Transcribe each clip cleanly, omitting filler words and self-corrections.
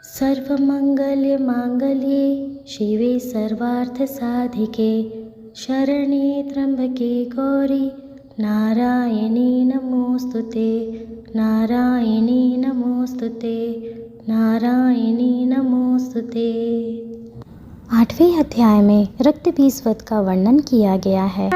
सर्वमङ्गलमाङ्गल्ये शिवे सर्वार्थसाधिके शरण्ये त्र्यम्बके गौरी नारायणी नमोस्तुते नारायणी नमोस्तुते नारायणी नमोस्तुते। 8वें अध्याय में रक्तबीज वध का वर्णन किया गया है।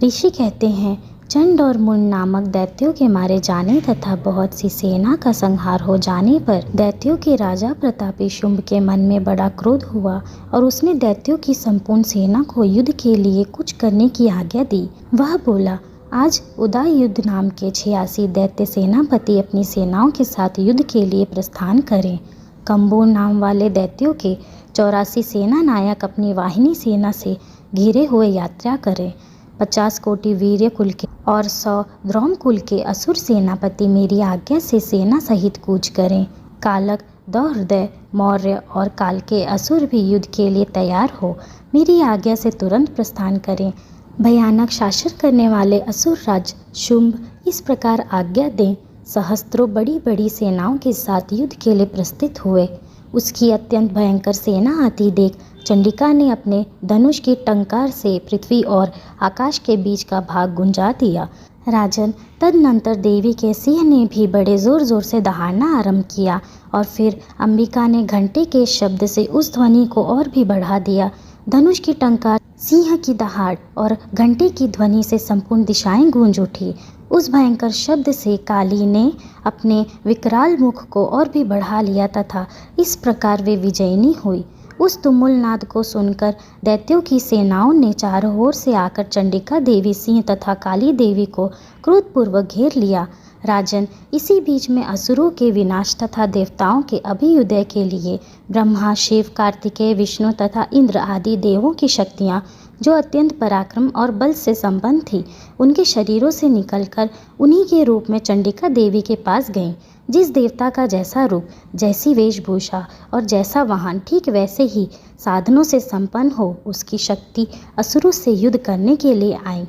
ऋषि कहते हैं, चंड और मुंड नामक दैत्यों के मारे जाने तथा बहुत सी सेना का संहार हो जाने पर दैत्यों के राजा प्रतापी शुंभ के मन में बड़ा क्रोध हुआ और उसने दैत्यों की संपूर्ण सेना को युद्ध के लिए कुछ करने की आज्ञा दी। वह बोला, आज उदय युद्ध नाम के 86 दैत्य सेनापति अपनी सेनाओं के साथ युद्ध के लिए प्रस्थान करें। कंबोर नाम वाले दैत्यों के 84 सेना नायक अपनी वाहिनी सेना से घिरे हुए यात्रा करें। 50 कोटि वीर्य कुल के और 100 द्रोम कुल के असुर सेनापति मेरी आज्ञा से सेना सहित कूच करें। कालक, दौहृदय, मौर्य और काल के असुर भी युद्ध के लिए तैयार हो मेरी आज्ञा से तुरंत प्रस्थान करें। भयानक शासन करने वाले असुर राज शुंभ इस प्रकार आज्ञा दें। सहस्त्रों बड़ी बड़ी सेनाओं के साथ युद्ध के लिए प्रस्थित हुए। उसकी अत्यंत भयंकर सेना आती देख चंडिका ने अपने धनुष की टंकार से पृथ्वी और आकाश के बीच का भाग गुंजा दिया। राजन, तदनंतर देवी के सिंह ने भी बड़े जोर जोर से दहाड़ना आरंभ किया और फिर अंबिका ने घंटे के शब्द से उस ध्वनि को और भी बढ़ा दिया। धनुष की टंकार, सिंह की दहाड़ और घंटे की ध्वनि से संपूर्ण दिशाएं गूंज उठी। उस भयंकर शब्द से काली ने अपने विकराल मुख को और भी बढ़ा लिया तथा इस प्रकार वे विजयिनी हुई। उस तुमुल नाद को सुनकर दैत्यों की सेनाओं ने चारों ओर से आकर चंडिका देवी, सिंह तथा काली देवी को क्रोधपूर्वक घेर लिया। राजन, इसी बीच में असुरों के विनाश तथा देवताओं के अभ्युदय के लिए ब्रह्मा, शिव, कार्तिकेय, विष्णु तथा इंद्र आदि देवों की शक्तियाँ जो अत्यंत पराक्रम और बल से संपन्न थी, उनके शरीरों से निकलकर उन्हीं के रूप में चंडिका देवी के पास गईं। जिस देवता का जैसा रूप, जैसी वेशभूषा और जैसा वाहन, ठीक वैसे ही साधनों से संपन्न हो उसकी शक्ति असुरों से युद्ध करने के लिए आई।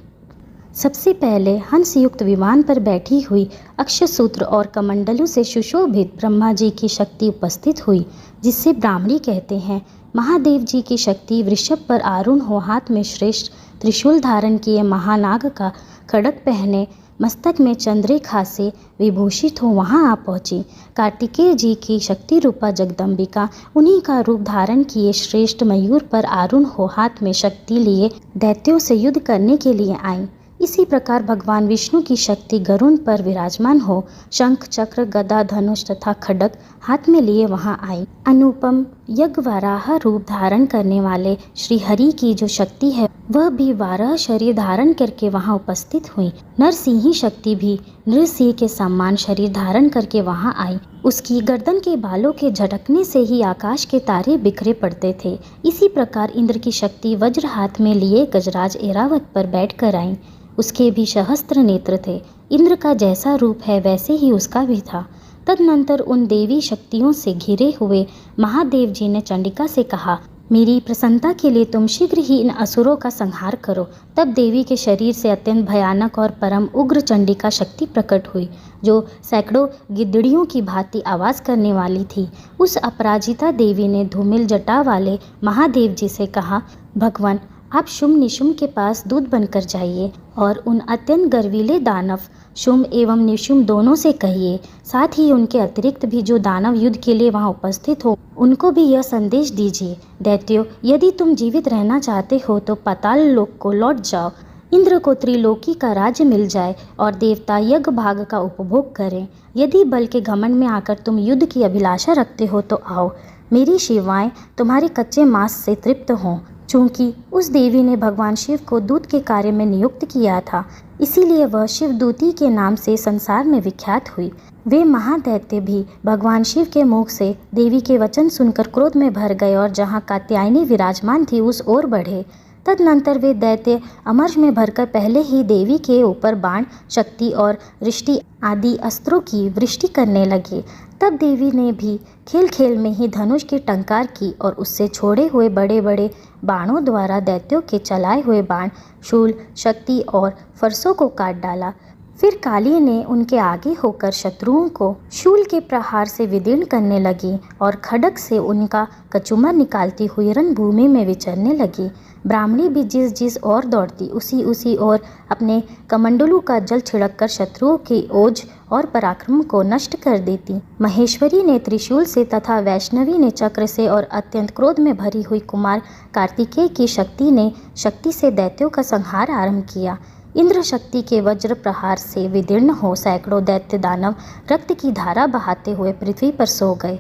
सबसे पहले हंसयुक्त विमान पर बैठी हुई अक्षसूत्र और कमंडलों से सुशोभित ब्रह्मा जी की शक्ति उपस्थित हुई, जिससे ब्राह्मणी कहते हैं। महादेव जी की शक्ति वृषभ पर आरूढ़ हो, हाथ में श्रेष्ठ त्रिशूल धारण किए, महानाग का खड्ग पहने, मस्तक में चंद्ररेखा से विभूषित हो वहां आ पहुंची। कार्तिकेय जी की शक्ति रूपा जगदम्बिका उन्हीं का रूप धारण किए श्रेष्ठ मयूर पर आरूढ़ हो, हाथ में शक्ति लिए दैत्यों से युद्ध करने के लिए आई। इसी प्रकार भगवान विष्णु की शक्ति गरुड़ पर विराजमान हो, शंख, चक्र, गदा, धनुष तथा खड्ग हाथ में लिए वहां आई। अनुपम यज्ञवराह रूप धारण करने वाले श्री हरि की जो शक्ति है वह भी 12 शरीर धारण करके वहां उपस्थित हुई। नरसिंही शक्ति भी नृसिंह के समान शरीर धारण करके वहां आई। उसकी गर्दन के बालों के झटकने से ही आकाश के तारे बिखरे पड़ते थे। इसी प्रकार इंद्र की शक्ति वज्र हाथ में लिए गजराज ऐरावत पर बैठकर आई। उसके भी सहस्त्र नेत्र थे। इंद्र का जैसा रूप है वैसे ही उसका भी था। तदनंतर उन देवी शक्तियों से घिरे हुए महादेव जी ने चंडिका से कहा, मेरी प्रसन्नता के लिए तुम शीघ्र ही इन असुरों का संहार करो। तब देवी के शरीर से अत्यंत भयानक और परम उग्र चंडिका शक्ति प्रकट हुई, जो सैकड़ों गिद्दड़ियों की भांति आवाज़ करने वाली थी। उस अपराजिता देवी ने धूमिल जटा वाले महादेव जी से कहा, भगवान, आप शुंभ निशुंभ के पास दूत बनकर जाइए और उन अत्यंत गर्वीले दानव शुंभ एवं निशुंभ दोनों से कहिए, साथ ही उनके अतिरिक्त भी जो दानव युद्ध के लिए वहां उपस्थित हो उनको भी यह संदेश दीजिए, दैत्यों, यदि तुम जीवित रहना चाहते हो तो पाताल लोक को लौट जाओ। इंद्र को त्रिलोकी का राज्य मिल जाए और देवता यज्ञ भाग का उपभोग करें। यदि बल के घमंड में आकर तुम युद्ध की अभिलाषा रखते हो तो आओ, मेरी शिवाएं तुम्हारे कच्चे मांस से तृप्त हों। चूँकि उस देवी ने भगवान शिव को दूत के कार्य में नियुक्त किया था, इसीलिए वह शिवदूती के नाम से संसार में विख्यात हुई। वे महादैत्य भी भगवान शिव के मुख से देवी के वचन सुनकर क्रोध में भर गए और जहाँ कात्यायनी विराजमान थी उस ओर बढ़े। तदनंतर वे दैत्य अमर्ष में भरकर पहले ही देवी के ऊपर बाण, शक्ति और वृष्टि आदि अस्त्रों की वृष्टि करने लगे। तब देवी ने भी खेल खेल में ही धनुष की टंकार की और उससे छोड़े हुए बड़े बड़े बाणों द्वारा दैत्यों के चलाए हुए बाण, शूल, शक्ति और फरसों को काट डाला। फिर काली ने उनके आगे होकर शत्रुओं को शूल के प्रहार से विदीर्ण करने लगी और खड्ग से उनका कचूमर निकालती हुई रणभूमि में विचरने लगी। ब्राह्मणी भी जिस जिस ओर दौड़ती उसी ओर अपने कमंडलू का जल छिड़ककर शत्रुओं की ओज और पराक्रम को नष्ट कर देती। महेश्वरी ने त्रिशूल से तथा वैष्णवी ने चक्र से और अत्यंत क्रोध में भरी हुई कुमार कार्तिकेय की शक्ति से दैत्यों का संहार आरंभ किया। इंद्र शक्ति के वज्र प्रहार से विदीर्ण हो सैकड़ों दैत्य दानव रक्त की धारा बहाते हुए पृथ्वी पर सो गए।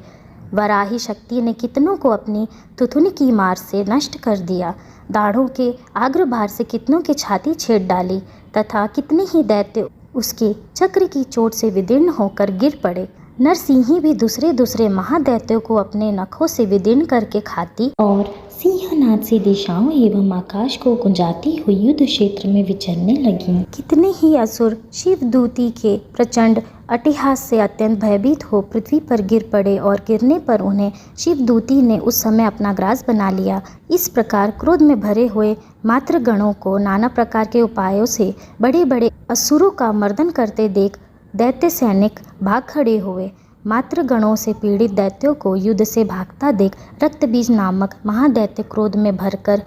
वराही शक्ति ने कितनों को अपनी थुथुन की मार से नष्ट कर दिया। दाढ़ों के आग्रभार से कितनों की छाती छेद डाली तथा कितने ही दैत्य उसके चक्र की चोट से विदीर्ण होकर गिर पड़े। नरसिंही भी दूसरे महादैत्यों को अपने नखों से विदीर्ण करके खाती और सिंहनाद से दिशाओं एवं आकाश को गुंजाती हुई युद्ध क्षेत्र में विचरने लगी। कितने ही असुर शिवदूती के प्रचंड अट्टहास से अत्यंत भयभीत हो पृथ्वी पर गिर पड़े और गिरने पर उन्हें शिवदूती ने उस समय अपना ग्रास बना लिया। इस प्रकार क्रोध में भरे हुए मातृगणों को नाना प्रकार के उपायों से बड़े बड़े असुरों का मर्दन करते देख दैत्य सैनिक भाग खड़े हुए। मातृगणों से पीड़ित दैत्यों को युद्ध से भागता देख रक्तबीज नामक महादैत्य क्रोध में भरकर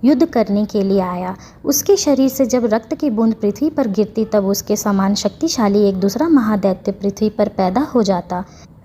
युद्ध करने के लिए आया। उसके शरीर से जब रक्त की बूंद पृथ्वी पर गिरती तब उसके समान शक्तिशाली एक दूसरा महादैत्य पृथ्वी पर पैदा हो जाता।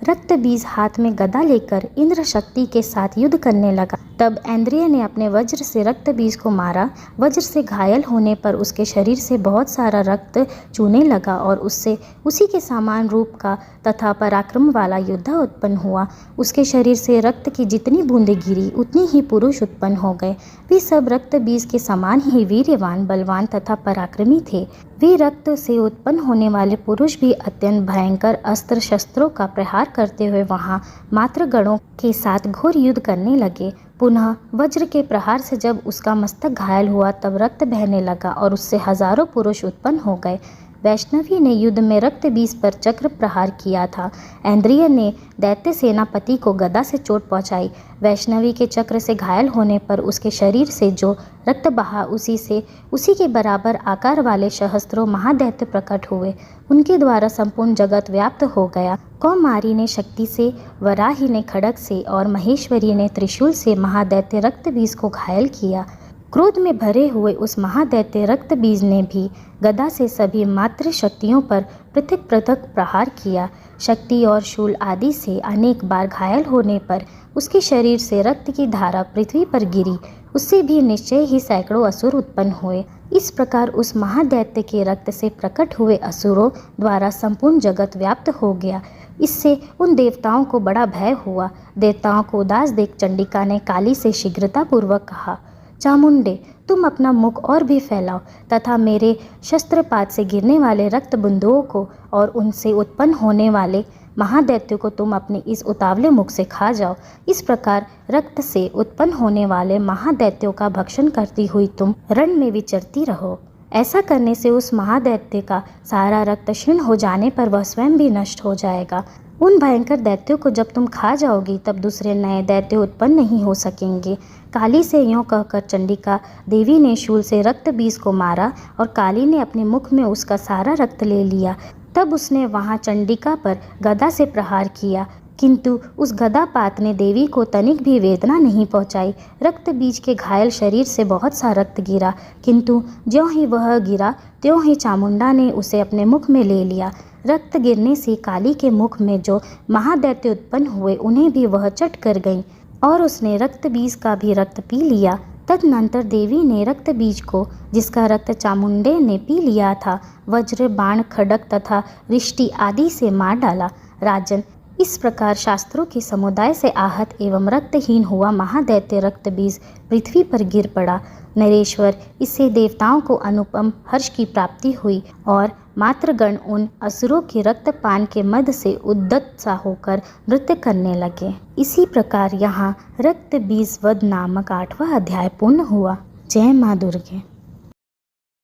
रक्तबीज हाथ में गदा लेकर इंद्र शक्ति के साथ युद्ध करने लगा। तब ऐन्द्रिय ने अपने वज्र से रक्तबीज को मारा। वज्र से घायल होने पर उसके शरीर से बहुत सारा रक्त चूने लगा और उससे उसी के समान रूप का तथा पराक्रम वाला योद्धा उत्पन्न हुआ। उसके शरीर से रक्त की जितनी बूंदें गिरी उतनी ही पुरुष उत्पन्न हो गए। वे सब रक्तबीज के समान ही वीर्यवान, बलवान तथा पराक्रमी थे। वे रक्त से उत्पन्न होने वाले पुरुष भी अत्यंत भयंकर अस्त्र शस्त्रों का प्रहार करते हुए वहां मातृगणों के साथ घोर युद्ध करने लगे। पुनः वज्र के प्रहार से जब उसका मस्तक घायल हुआ तब रक्त बहने लगा और उससे हजारों पुरुष उत्पन्न हो गए। वैष्णवी ने युद्ध में रक्तबीज पर चक्र प्रहार किया था। ऐन्द्रिय ने दैत्य सेनापति को गदा से चोट पहुंचाई। वैष्णवी के चक्र से घायल होने पर उसके शरीर से जो रक्त बहा उसी के बराबर आकार वाले सहस्त्रों महादैत्य प्रकट हुए। उनके द्वारा संपूर्ण जगत व्याप्त हो गया। कौमारी ने शक्ति से, वराही ने खड्ग से और महेश्वरी ने त्रिशूल से महादैत्य रक्तबीज को घायल किया। क्रोध में भरे हुए उस महादैत्य रक्तबीज ने भी गदा से सभी मातृ शक्तियों पर पृथक पृथक प्रहार किया। शक्ति और शूल आदि से अनेक बार घायल होने पर उसके शरीर से रक्त की धारा पृथ्वी पर गिरी। उससे भी निश्चय ही सैकड़ों असुर उत्पन्न हुए। इस प्रकार उस महादैत्य के रक्त से प्रकट हुए असुरों द्वारा संपूर्ण जगत व्याप्त हो गया। इससे उन देवताओं को बड़ा भय हुआ। देवताओं को उदास देख चंडिका ने काली से शीघ्रतापूर्वक कहा, चामुंडे, तुम अपना मुख और भी फैलाओ तथा मेरे शस्त्रपात से गिरने वाले रक्त बिंदुओं को और उनसे उत्पन्न होने वाले महादैत्यों को तुम अपने इस उतावले मुख से खा जाओ। इस प्रकार रक्त से उत्पन्न होने वाले महादैत्यों का भक्षण करती हुई तुम रण में विचरती रहो। ऐसा करने से उस महादैत्य का सारा रक्त क्षीण हो जाने पर वह स्वयं भी नष्ट हो जाएगा। उन भयंकर दैत्यों को जब तुम खा जाओगी तब दूसरे नए दैत्य उत्पन्न नहीं हो सकेंगे। काली से यूँ कहकर चंडिका देवी ने शूल से रक्तबीज को मारा और काली ने अपने मुख में उसका सारा रक्त ले लिया। तब उसने वहाँ चंडिका पर गदा से प्रहार किया, किंतु उस गदापात ने देवी को तनिक भी वेदना नहीं पहुंचाई। रक्तबीज के घायल शरीर से बहुत सा रक्त गिरा, किंतु ज्यों ही वह गिरा त्यों ही चामुंडा ने उसे अपने मुख में ले लिया। रक्त गिरने से काली के मुख में जो महादैत्य उत्पन्न हुए उन्हें भी वह चट कर गईं और उसने रक्तबीज का भी रक्त पी लिया। तदनंतर देवी ने रक्तबीज को, जिसका रक्त चामुंडे ने पी लिया था, वज्र, बाण, खड्ग तथा रिष्टि आदि से मार डाला। राजन, इस प्रकार शास्त्रों के समुदाय से आहत एवं रक्तहीन हुआ महादैत्य रक्तबीज पृथ्वी पर गिर पड़ा। नरेश्वर, इससे देवताओं को अनुपम हर्ष की प्राप्ति हुई और मातृगण उन असुरों के रक्तपान के मद से उद्दत सा होकर नृत्य करने लगे। इसी प्रकार यहाँ रक्तबीज वध नामक 8वां अध्याय पूर्ण हुआ। जय माँ दुर्गे।